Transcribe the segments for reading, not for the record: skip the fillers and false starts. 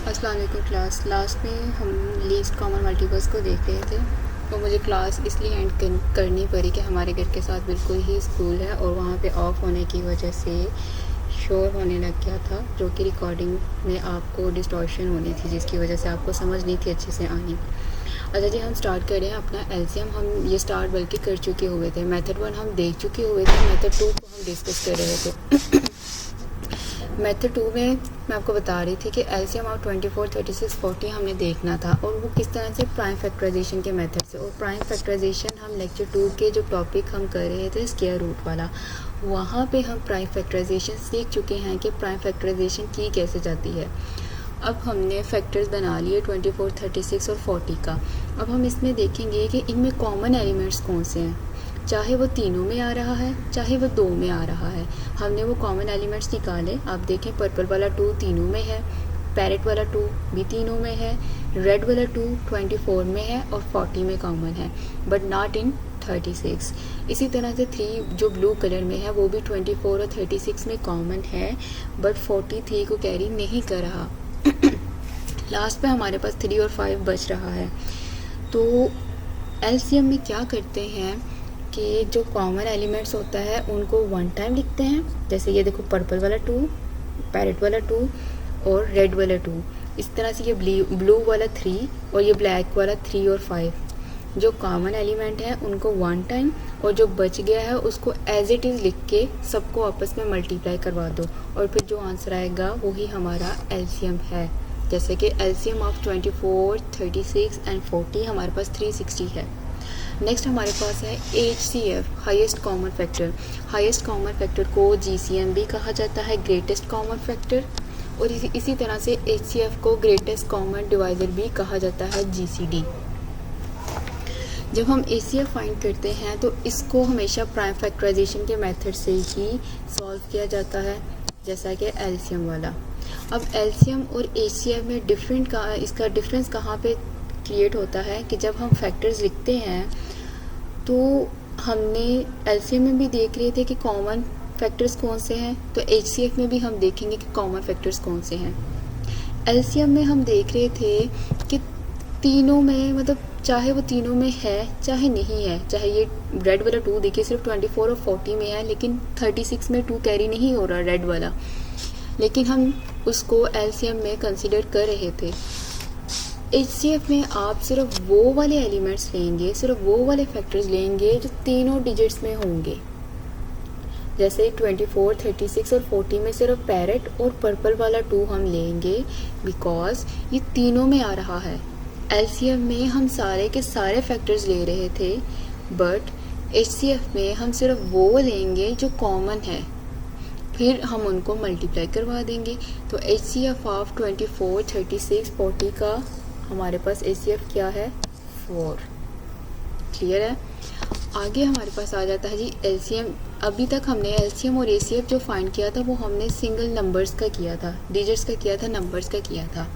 अस्सलाम वालेकुम class. Last में हम लीस्ट कॉमन मल्टीपल्स को देख रहे थे, तो मुझे क्लास इसलिए एंड करनी पड़ी कि हमारे घर के साथ बिल्कुल ही स्कूल है और वहाँ पे ऑफ होने की वजह से शोर होने लग गया था, जो कि रिकॉर्डिंग में आपको डिस्टॉर्शन होनी थी, जिसकी वजह से आपको समझ नहीं थी अच्छे से आनी। अच्छा जी, हम स्टार्ट करें अपना एलसीएम। हम ये स्टार्ट बल्कि कर चुके हुए थे। मेथड 1 हम देख चुके हुए थे, मेथड 2 को हम डिस्कस कर रहे थे। मेथड 2 में मैं आपको बता रही थी कि एलसीएम ऑफ 24, 36, 40 हमने देखना था, और वो किस तरह से प्राइम फैक्टराइजेशन के मेथड से। और प्राइम फैक्टराइजेशन हम लेक्चर 2 के जो टॉपिक हम कर रहे थे स्क्वायर रूट वाला, वहाँ पे हम प्राइम फैक्टराइजेशन सीख चुके हैं कि प्राइम फैक्टराइजेशन की कैसे जाती है। अब हमने फैक्टर्स बना लिए 24, 36 और 40 का। अब हम इसमें देखेंगे कि इनमें कॉमन एलिमेंट्स कौन से हैं, चाहे वो तीनों में आ रहा है चाहे वो दो में आ रहा है। हमने वो कॉमन एलिमेंट्स निकाले। आप देखें, पर्पल वाला 2 तीनों में है, पैरेट वाला 2 भी तीनों में है, रेड वाला 2 24 में है और 40 में कॉमन है, बट नॉट इन 36। इसी तरह से 3 जो ब्लू कलर में है वो भी 24 और 36 में कॉमन है, बट 43 को कैरी नहीं कर रहा। लास्ट पे हमारे पास 3 और 5 बच रहा है। तो एलसीएम में क्या करते हैं कि जो कॉमन एलिमेंट्स होता है उनको वन टाइम लिखते हैं। जैसे ये देखो, पर्पल वाला 2, पैरेट वाला 2 और रेड वाला 2। इस तरह से ये ब्लू वाला 3 और ये ब्लैक वाला 3 और 5 जो कॉमन एलिमेंट है उनको वन टाइम, और जो बच गया है उसको एज इट इज़ लिख के सबको आपस में मल्टीप्लाई करवा दो, और फिर जो आंसर आएगा वही हमारा एलसीएम है। जैसे कि एलसीएम ऑफ 24, 36 एंड 40 हमारे पास 360 है। नेक्स्ट हमारे पास है HCF, highest common factor. Highest common factor को GCM भी कहा जाता है, ग्रेटेस्ट कॉमन फैक्टर, और इसी तरह से HCF को ग्रेटेस्ट कॉमन डिवाइज़र भी कहा जाता है, GCD। जब हम HCF फाइंड करते हैं तो इसको हमेशा प्राइम फैक्टराइजेशन के मेथड से ही सॉल्व किया जाता है, जैसा कि एलसीएम वाला। अब एलसीएम और HCF में इसका डिफरेंस कहाँ पे क्रिएट होता है कि जब हम फैक्टर्स लिखते हैं तो हमने एलसीएम में भी देख रहे थे कि कॉमन फैक्टर्स कौन से हैं, तो HCF में भी हम देखेंगे कि कॉमन फैक्टर्स कौन से हैं। एलसीएम में हम देख रहे थे कि तीनों में, मतलब चाहे वो तीनों में है चाहे नहीं है, चाहे ये रेड वाला 2 देखिए सिर्फ 24 और 40 में है, लेकिन 36 में 2 कैरी नहीं हो रहा रेड वाला, लेकिन हम उसको एलसीएम में कंसिडर कर रहे थे। HCF में आप सिर्फ वो वाले एलिमेंट्स लेंगे, सिर्फ वो वाले फैक्टर्स लेंगे जो तीनों डिजिट्स में होंगे। जैसे 24, 36 और 40 में सिर्फ पैरेट और पर्पल वाला 2 हम लेंगे, बिकॉज ये तीनों में आ रहा है। एलसीएम में हम सारे के सारे फैक्टर्स ले रहे थे, बट HCF में हम सिर्फ वो लेंगे जो कॉमन है, फिर हम उनको मल्टीप्लाई करवा देंगे। तो HCF ऑफ 24, 36, 40 का हमारे पास HCF क्या है, 4। क्लियर है। आगे हमारे पास आ जाता है जी एलसीएम। अभी तक हमने एलसीएम और HCF जो फाइंड किया था वो हमने सिंगल नंबर्स का किया था, डिजिट्स का किया था, नंबर्स का किया था।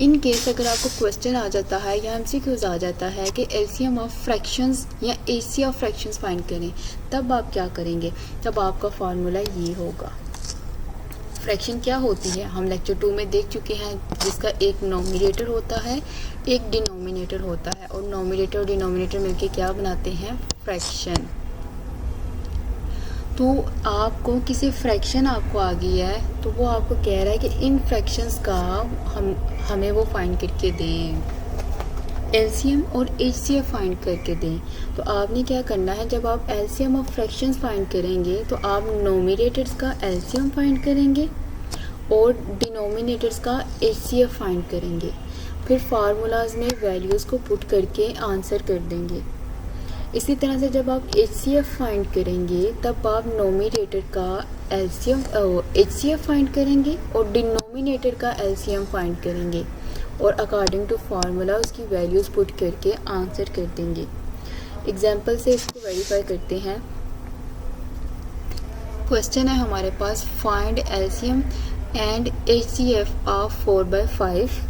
इन केस अगर आपको क्वेश्चन आ जाता है या MCQs आ जाता है कि एलसीएम ऑफ फ्रैक्शंस या HCF ऑफ फ्रैक्शंस फाइंड करें, तब आप क्या करेंगे, तब आपका फार्मूला ये होगा। फ्रैक्शन क्या होती है हम लेक्चर 2 में देख चुके हैं, जिसका एक नोमिनेटर होता है एक डिनोमिनेटर होता है, और नोमिनेटर और डिनोमिनेटर मिलके क्या बनाते हैं, फ्रैक्शन। तो आपको किसी फ्रैक्शन आपको आ गई है तो वो आपको कह रहा है कि इन फ्रैक्शंस का हमें वो फाइंड करके दें, एलसीएम और HCF फाइंड करके दें। तो आपने क्या करना है, जब आप एलसीएम ऑफ फ्रैक्शंस फाइंड करेंगे तो आप नोमिनेटर्स का एलसीएम फाइंड करेंगे और डिनोमिनेटर्स का HCF फाइंड करेंगे, फिर फार्मूलाज में वैल्यूज़ को पुट करके आंसर कर देंगे। इसी तरह से जब आप HCF फाइंड करेंगे तब आप नोमिनेटर का HCF फाइंड करेंगे और डिनोमिनेटर का LCM फाइंड करेंगे, और अकॉर्डिंग टू फार्मूला उसकी वैल्यूज़ पुट करके आंसर कर देंगे। एग्जाम्पल से इसको वेरीफाई करते हैं। क्वेश्चन है हमारे पास, find LCM and HCF of 4/5,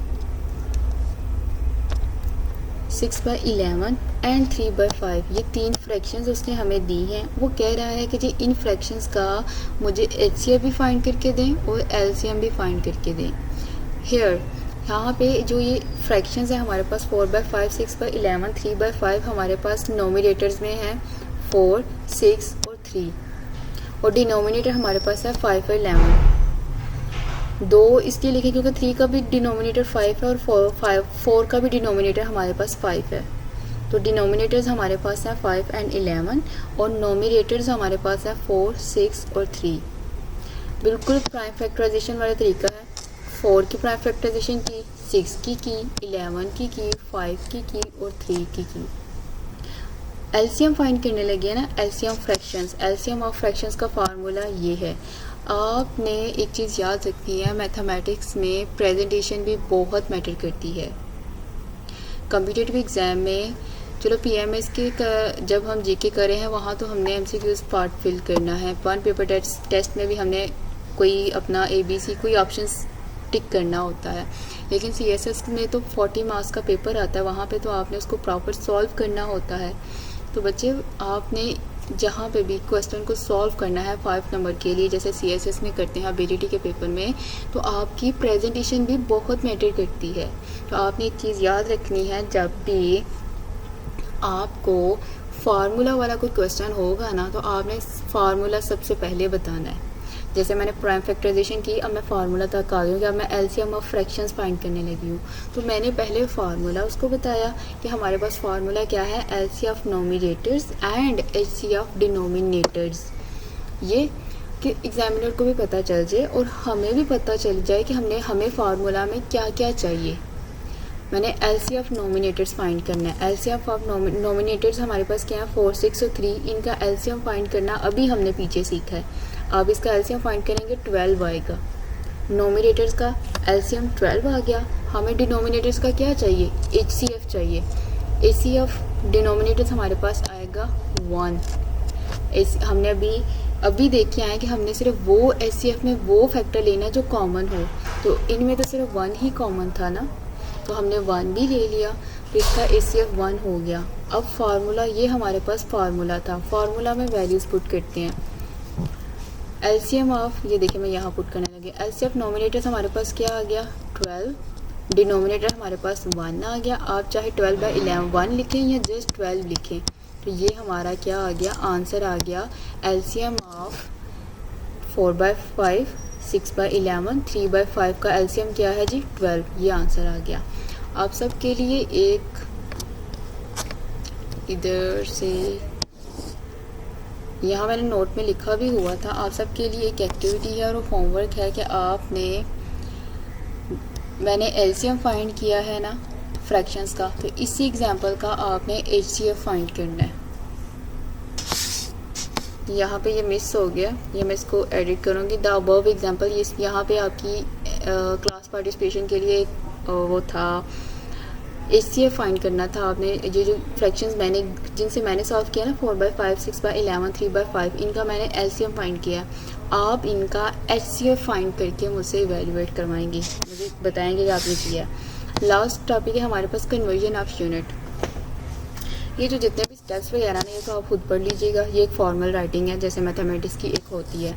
6/11 and 3/5। ये 3 फ्रैक्शंस उसने हमें दी हैं। वो कह रहा है कि जी इन फ्रैक्शंस का मुझे HCF भी फाइंड करके दें और LCM भी फाइंड करके दें। हेयर यहाँ पे जो ये फ्रैक्शंस है हमारे पास 4/5, 6/11, 3/5 हमारे पास नोमिनेटर्स में है 4, 6 और 3, और डिनोमिनेटर हमारे पास है 5 और 11। दो इसलिए लिखे क्योंकि 3 का भी डिनोमिनेटर 5 है और 4 का भी डिनोमिनेटर हमारे पास 5 है। तो डिनोमिनेटर्स हमारे पास है 5 एंड 11 और नोमिनेटर्स हमारे पास है 4, 6 और 3। बिल्कुल प्राइम फैक्टराइजेशन वाला तरीका है। 4 की प्राइम फैक्टराइजेशन की, 6 की 11 की 5 की और 3 की। एलसीएम फाइंड करने लगे ना, LCM fractions. LCM of fractions का फार्मूला ये है। आपने एक चीज़ याद रखनी है, मैथमेटिक्स में प्रेजेंटेशन भी बहुत मैटर करती है। कॉम्पिटिटिव एग्ज़ाम में चलो पीएमएस के जब हम जीके कर रहे हैं वहाँ तो हमने एमसीक्यूज़ पार्ट फिल करना है। वन पेपर टेस्ट में भी हमने कोई अपना एबीसी कोई ऑप्शंस टिक करना होता है, लेकिन सीएसएस में तो 40 मार्क्स का पेपर आता है, वहाँ पे तो आपने उसको प्रॉपर सॉल्व करना होता है। तो बच्चे आपने जहाँ पे भी क्वेश्चन को सॉल्व करना है 5 नंबर के लिए, जैसे सीएसएस में करते हैं एबिलिटी के पेपर में, तो आपकी प्रेजेंटेशन भी बहुत मैटर करती है। तो आपने एक चीज़ याद रखनी है, जब भी आपको फार्मूला वाला कोई क्वेश्चन होगा ना तो आपने फार्मूला सबसे पहले बताना है। जैसे मैंने प्राइम फैक्टराइजेशन की, अब मैं फार्मूला तक आ गई हूँ कि अब मैं एलसीएम ऑफ फ्रैक्शंस फाइंड करने लगी हूँ। तो मैंने पहले फार्मूला उसको बताया कि हमारे पास फार्मूला क्या है, LC of nominators and HC of denominators. ये कि एग्जामिनर को भी पता चल जाए और हमें भी पता चल जाए कि हमें फार्मूला में क्या क्या चाहिए। मैंने एलसी ऑफ नोमिनेटर्स फाइंड करना है। एलसी ऑफ नोमिनेटर्स हमारे पास क्या है, 4, 6 और 3। इनका एलसीएम फाइंड करना अभी हमने पीछे सीखा है। अब इसका एलसीएम फाइंड करेंगे 12 आएगा। नोमिनेटर्स का एलसीएम 12 आ गया। हमें डिनोमिनेटर्स का क्या चाहिए, एचसीएफ चाहिए। एचसीएफ डिनोमिनेटर्स हमारे पास आएगा 1। हमने अभी देख के आए कि हमने सिर्फ वो एचसीएफ में वो फैक्टर लेना है जो कॉमन हो, तो इनमें तो सिर्फ 1 ही कॉमन था ना, तो हमने 1 भी ले लिया, तो इसका एचसीएफ 1 हो गया। अब फार्मूला, ये हमारे पास फार्मूला था, फार्मूला में वैल्यूज़ पुट करते हैं। एलसीएम ऑफ, ये देखिए मैं यहाँ पुट करने लगी, एलसीएम नोमिनेटर्स हमारे पास क्या आ गया 12, डिनोमिनेटर हमारे पास 1 आ गया। आप चाहे 12/11 लिखें या जस्ट 12 लिखें, तो ये हमारा क्या आ गया, आंसर आ गया। एलसीएम ऑफ 4/5, 6/11, 3/5 का एलसीएम क्या है जी 12, ये आंसर आ गया। आप सब के लिए एक इधर से यहाँ मैंने नोट में लिखा भी हुआ था, आप सब के लिए एक एक्टिविटी है और होमवर्क है कि मैंने एलसीएम फाइंड किया है ना फ्रैक्शंस का, तो इसी एग्जांपल का आपने एचसीएफ फाइंड करना है। यहाँ पे ये मिस हो गया, ये मैं इसको एडिट करूँगी। द अबव एग्जांपल, ये यहाँ पे आपकी क्लास पार्टिसिपेशन के लिए वो था, एचसीएफ फाइंड करना था आपने। ये जो फ्रैक्शंस जिनसे मैंने सॉल्व किया ना 4/5, 6/11, 3/5, इनका मैंने एलसीएम फाइंड किया। आप इनका एचसीएफ फाइंड करके मुझसे इवेल्युएट करवाएंगे, मुझे बताएंगे कि आपने किया। लास्ट टॉपिक है हमारे पास कन्वर्जन ऑफ यूनिट। ये जो जितने भी स्टेप्स वगैरह ना, ये तो आप खुद पढ़ लीजिएगा। ये एक फॉर्मल राइटिंग है, जैसे मैथमेटिक्स की एक होती है।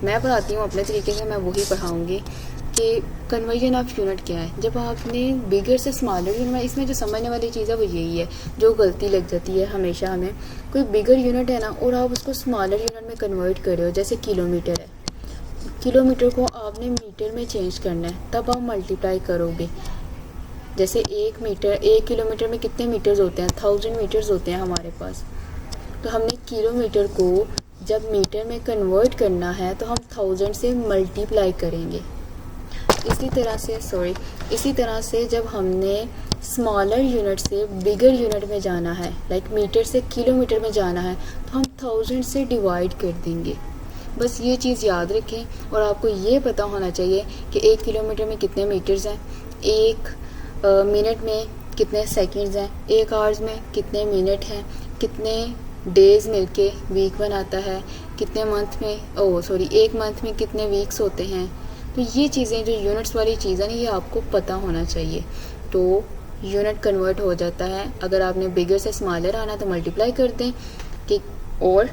मैं पढ़ाती हूँ अपने तरीके से, मैं वही पढ़ाऊँगी कि कन्वर्जन ऑफ यूनिट क्या है। जब आपने बिगर से स्मॉलर यूनिट, इसमें जो समझने वाली चीज़ है वो यही है, जो गलती लग जाती है हमेशा हमें। कोई बिगर यूनिट है ना और आप उसको स्मॉलर यूनिट में कन्वर्ट कर रहे हो, जैसे किलोमीटर है, किलोमीटर को आपने मीटर में चेंज करना है, तब आप मल्टीप्लाई करोगे। जैसे 1 किलोमीटर में कितने मीटर्स होते हैं, 1000 मीटर्स होते हैं हमारे पास। तो हमने किलोमीटर को जब मीटर में कन्वर्ट करना है तो हम 1000 से मल्टीप्लाई करेंगे। इसी तरह से जब हमने स्मॉलर यूनिट से बिगर यूनिट में जाना है, लाइक मीटर से किलोमीटर में जाना है, तो हम 1000 से डिवाइड कर देंगे। बस ये चीज़ याद रखें। और आपको ये पता होना चाहिए कि 1 किलोमीटर में कितने मीटर्स हैं, 1 मिनट में कितने सेकंड्स हैं, 1 आवर्स में कितने मिनट हैं, कितने डेज़ मिलके वीक बनाता है, कितने मंथ में 1 मंथ में कितने वीक्स होते हैं। तो ये चीज़ें जो यूनिट्स वाली चीज़ है ना, ये आपको पता होना चाहिए। तो यूनिट कन्वर्ट हो जाता है। अगर आपने बिगर से स्मॉलर आना तो मल्टीप्लाई कर दें कि और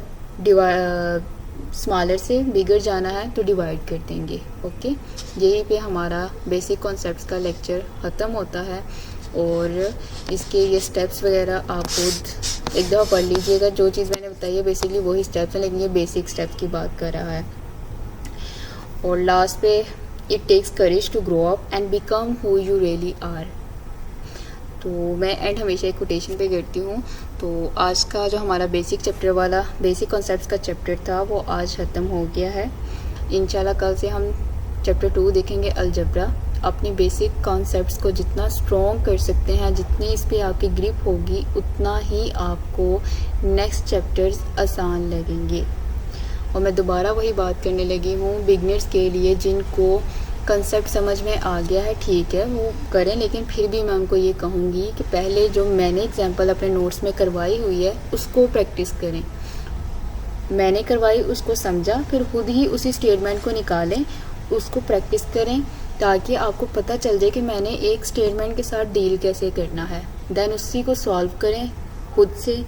स्मॉलर से बिगर जाना है तो डिवाइड कर देंगे। ओके, यहीं पे हमारा बेसिक कॉन्सेप्ट्स का लेक्चर ख़त्म होता है। और इसके ये स्टेप्स वगैरह आप खुद एक दफ़ा पढ़ लीजिएगा। जो चीज़ मैंने बताई है बेसिकली वही स्टेप्स हैं, लेकिन ये बेसिक स्टेप्स की बात कर रहा है। और लास्ट पे it takes courage to grow up and become who you really are. तो मैं एंड हमेशा एक कोटेशन पे करती हूँ। तो आज का जो हमारा बेसिक चैप्टर वाला बेसिक कॉन्सेप्ट्स का चैप्टर था वो आज ख़त्म हो गया है। इंशाल्लाह कल से हम चैप्टर 2 देखेंगे अलजबरा। अपनी बेसिक कॉन्सेप्ट्स को जितना स्ट्रॉन्ग कर सकते हैं, जितनी इस पर आपकी ग्रिप होगी, उतना ही आपको नेक्स्ट चैप्टर्स आसान लगेंगे। और मैं दोबारा वही बात करने लगी हूँ, बिगनर्स के लिए जिनको कंसेप्ट समझ में आ गया है ठीक है वो करें, लेकिन फिर भी मैं उनको ये कहूँगी कि पहले जो मैंने एग्जांपल अपने नोट्स में करवाई हुई है उसको प्रैक्टिस करें। मैंने करवाई उसको समझा, फिर खुद ही उसी स्टेटमेंट को निकालें, उसको प्रैक्टिस करें, ताकि आपको पता चल जाए कि मैंने एक स्टेटमेंट के साथ डील कैसे करना है। देन उसी को सॉल्व करें खुद से,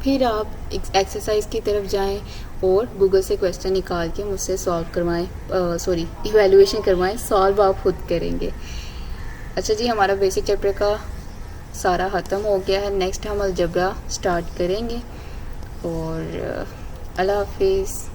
फिर आप एक्सरसाइज की तरफ जाएं और गूगल से क्वेश्चन निकाल के मुझसे सॉल्व करवाएं, इवैल्यूएशन करवाएं। सॉल्व आप खुद करेंगे। अच्छा जी, हमारा बेसिक चैप्टर का सारा ख़त्म हो गया है। नेक्स्ट हम अलजबरा स्टार्ट करेंगे। और अल्लाह हाफिज़।